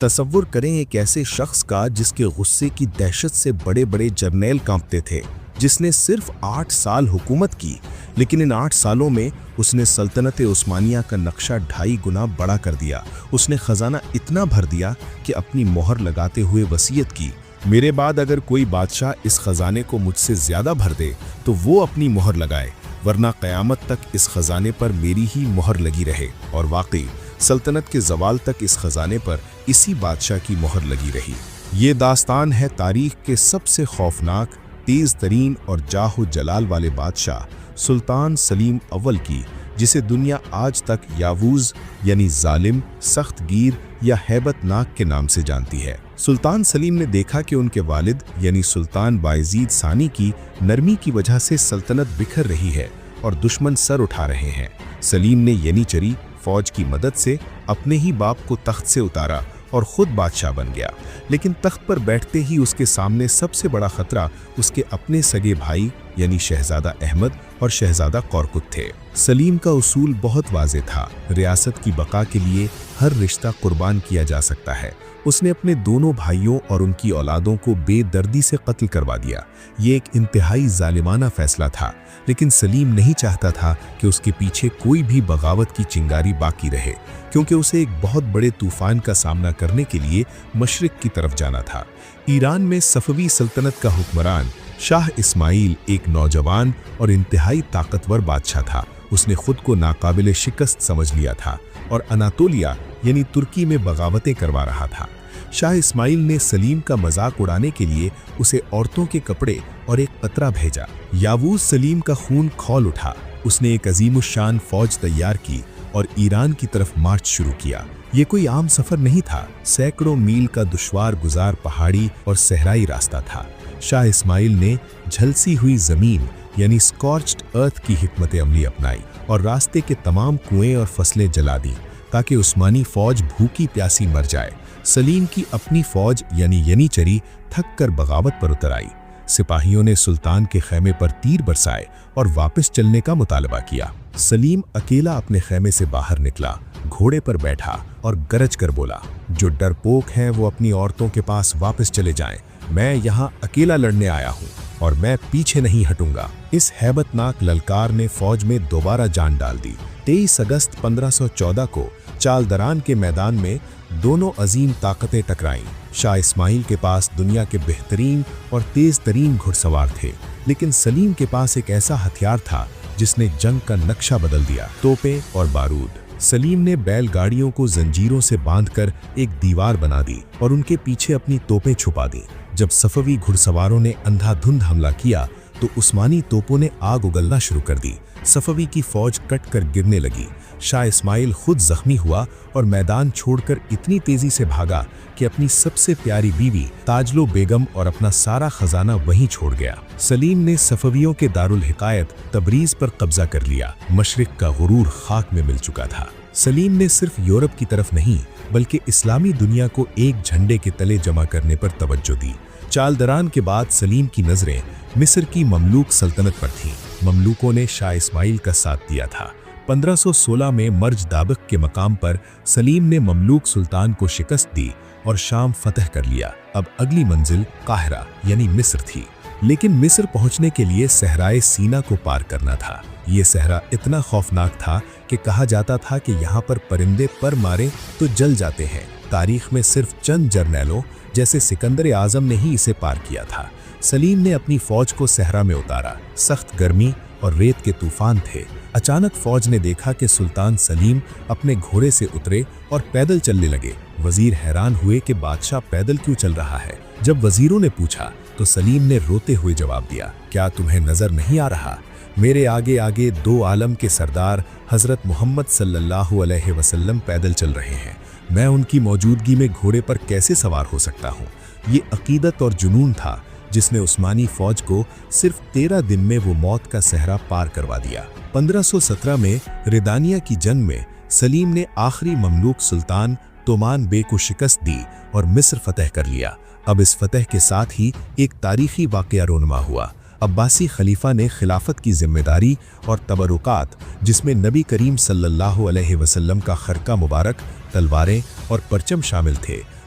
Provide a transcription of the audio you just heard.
تصور کریں ایک ایسے شخص کا جس کے غصے کی دہشت سے بڑے بڑے جرنیل کانپتے تھے، جس نے صرف 8 سال حکومت کی، لیکن ان 8 سالوں میں اس نے سلطنت عثمانیہ کا نقشہ 2.5 گنا بڑا کر دیا۔ اس نے خزانہ اتنا بھر دیا کہ اپنی مہر لگاتے ہوئے وصیت کی، میرے بعد اگر کوئی بادشاہ اس خزانے کو مجھ سے زیادہ بھر دے تو وہ اپنی مہر لگائے، ورنہ قیامت تک اس خزانے پر میری ہی مہر لگی رہے۔ اور واقعی سلطنت کے زوال تک اس خزانے پر اسی بادشاہ کی مہر لگی رہی۔ یہ داستان ہے تاریخ کے سب سے خوفناک، تیز ترین اور جاہ و جلال والے بادشاہ سلطان سلیم اول کی، جسے دنیا آج تک یاووز یعنی ظالم، سخت گیر یا ہیبت ناک کے نام سے جانتی ہے۔ سلطان سلیم نے دیکھا کہ ان کے والد یعنی سلطان بایزید ثانی کی نرمی کی وجہ سے سلطنت بکھر رہی ہے اور دشمن سر اٹھا رہے ہیں۔ سلیم نے ینیچری فوج کی مدد سے اپنے ہی باپ کو تخت سے اتارا اور خود بادشاہ بن گیا، لیکن تخت پر بیٹھتے ہی اس کے سامنے سب سے بڑا خطرہ اس کے اپنے سگے بھائی یعنی شہزادہ احمد اور شہزادہ کورکت تھے۔ سلیم کا اصول بہت واضح تھا، ریاست کی بقا کے لیے ہر رشتہ قربان کیا جا سکتا ہے۔ اس نے اپنے دونوں بھائیوں اور ان کی اولادوں کو بے دردی سے قتل کروا دیا۔ یہ ایک انتہائی ظالمانہ فیصلہ تھا، لیکن سلیم نہیں چاہتا تھا کہ اس کے پیچھے کوئی بھی بغاوت کی چنگاری باقی رہے، کیونکہ اسے ایک بہت بڑے طوفان کا سامنا کرنے کے لیے مشرق کی طرف جانا تھا۔ ایران میں صفوی سلطنت کا حکمران شاہ اسماعیل ایک نوجوان اور انتہائی طاقتور بادشاہ تھا۔ اس نے خود کو ناقابل شکست سمجھ لیا تھا اور اناطولیہ یعنی ترکی میں بغاوتیں کروا رہا تھا۔ شاہ اسماعیل نے سلیم کا مذاق اڑانے کے لیے اسے عورتوں کے کپڑے اور ایک قطرہ بھیجا۔ یاووز سلیم کا خون کھول اٹھا۔ اس نے ایک عظیم الشان فوج تیار کی اور ایران کی طرف مارچ شروع کیا۔ یہ کوئی عام سفر نہیں تھا، سینکڑوں میل کا دشوار گزار پہاڑی اور صحرائی راستہ تھا۔ شاہ اسماعیل نے جھلسی ہوئی زمین یعنی سکارچڈ ارتھ کی حکمت عملی اپنائی اور راستے کے تمام کنویں اور فصلیں جلا دیں تاکہ عثمانی فوج بھوکی پیاسی مر جائے۔ سلیم کی اپنی فوج یعنی ینیچری تھک کر بغاوت پر اتر آئی۔ سپاہیوں نے سلطان کے خیمے پر تیر برسائے اور واپس چلنے کا مطالبہ کیا۔ سلیم اکیلا اپنے خیمے سے باہر نکلا، گھوڑے پر بیٹھا اور گرج کر بولا، جو ڈرپوک ہیں وہ اپنی عورتوں کے پاس واپس چلے جائیں، میں یہاں اکیلا لڑنے آیا ہوں اور میں پیچھے نہیں ہٹوں گا۔ اس ہیبت ناک للکار نے فوج میں دوبارہ جان ڈال دی۔ 23 اگست 1514 کو چالدران کے میدان میں دونوں عظیم طاقتیں ٹکرائیں۔ شاہ اسماعیل کے پاس دنیا کے بہترین اور تیز ترین گھڑ سوار تھے، لیکن سلیم کے پاس ایک ایسا ہتھیار تھا جس نے جنگ کا نقشہ بدل دیا، توپیں اور بارود۔ سلیم نے بیل گاڑیوں کو زنجیروں سے باندھ کر ایک دیوار بنا دی اور ان کے پیچھے اپنی توپیں چھپا دیں۔ جب صفوی گھڑ سواروں نے اندھا دھند حملہ کیا تو عثمانی توپوں نے آگ اگلنا شروع کر دی۔ صفوی کی فوج کٹ کر گرنے لگی۔ شاہ اسماعیل خود زخمی ہوا اور میدان چھوڑ کر اتنی تیزی سے بھاگا کہ اپنی سب سے پیاری بیوی تاجلو بیگم اور اپنا سارا خزانہ وہیں چھوڑ گیا۔ سلیم نے صفویوں کے دارالحکایت تبریز پر قبضہ کر لیا۔ مشرق کا غرور خاک میں مل چکا تھا۔ سلیم نے صرف یورپ کی طرف نہیں بلکہ اسلامی دنیا کو ایک جھنڈے کے تلے جمع کرنے پر توجہ دی۔ چالدران کے بعد سلیم کی نظریں مصر کی مملوک سلطنت پر تھیں۔ مملوکوں نے شاہ اسماعیل کا ساتھ دیا تھا۔ 1516 میں مرج دابق کے مقام پر سلیم نے مملوک سلطان کو شکست دی اور شام فتح کر لیا۔ اب اگلی منزل قاہرہ یعنی مصر تھی، لیکن مصر پہنچنے کے لیے صحرائے سینا کو پار کرنا تھا۔ یہ صحرا اتنا خوفناک تھا کہ کہا جاتا تھا کہ یہاں پر پرندے پر مارے تو جل جاتے ہیں۔ تاریخ میں صرف چند جرنیلوں جیسے سکندر اعظم نے ہی اسے پار کیا تھا۔ سلیم نے اپنی فوج کو صحرا میں اتارا۔ سخت گرمی اور ریت کے طوفان تھے۔ اچانک فوج نے دیکھا کہ سلطان سلیم اپنے گھوڑے سے اترے اور پیدل چلنے لگے۔ وزیر حیران ہوئے کہ بادشاہ پیدل کیوں چل رہا ہے۔ جب وزیروں نے پوچھا تو سلیم نے روتے ہوئے جواب دیا، کیا تمہیں نظر نہیں آ رہا؟ میرے آگے آگے 2 عالم کے سردار حضرت محمد صلی اللہ علیہ وسلم پیدل چل رہے ہیں، میں ان کی موجودگی میں گھوڑے پر کیسے سوار ہو سکتا ہوں؟ یہ عقیدت اور جنون تھا جس نے عثمانی فوج کو صرف 13 دن میں وہ موت کا صحرا پار کروا دیا۔ 1517 میں ردانیہ کی جنگ میں سلیم نے آخری مملوک سلطان تومان بے کو شکست دی اور مصر فتح کر لیا۔ اب اس فتح کے ساتھ ہی ایک تاریخی واقعہ رونما ہوا۔ عباسی خلیفہ نے خلافت کی ذمہ داری اور تبرکات، جس میں نبی کریم صلی اللہ علیہ وسلم کا خرقہ مبارک، تلواریں اور پرچم شامل تھے،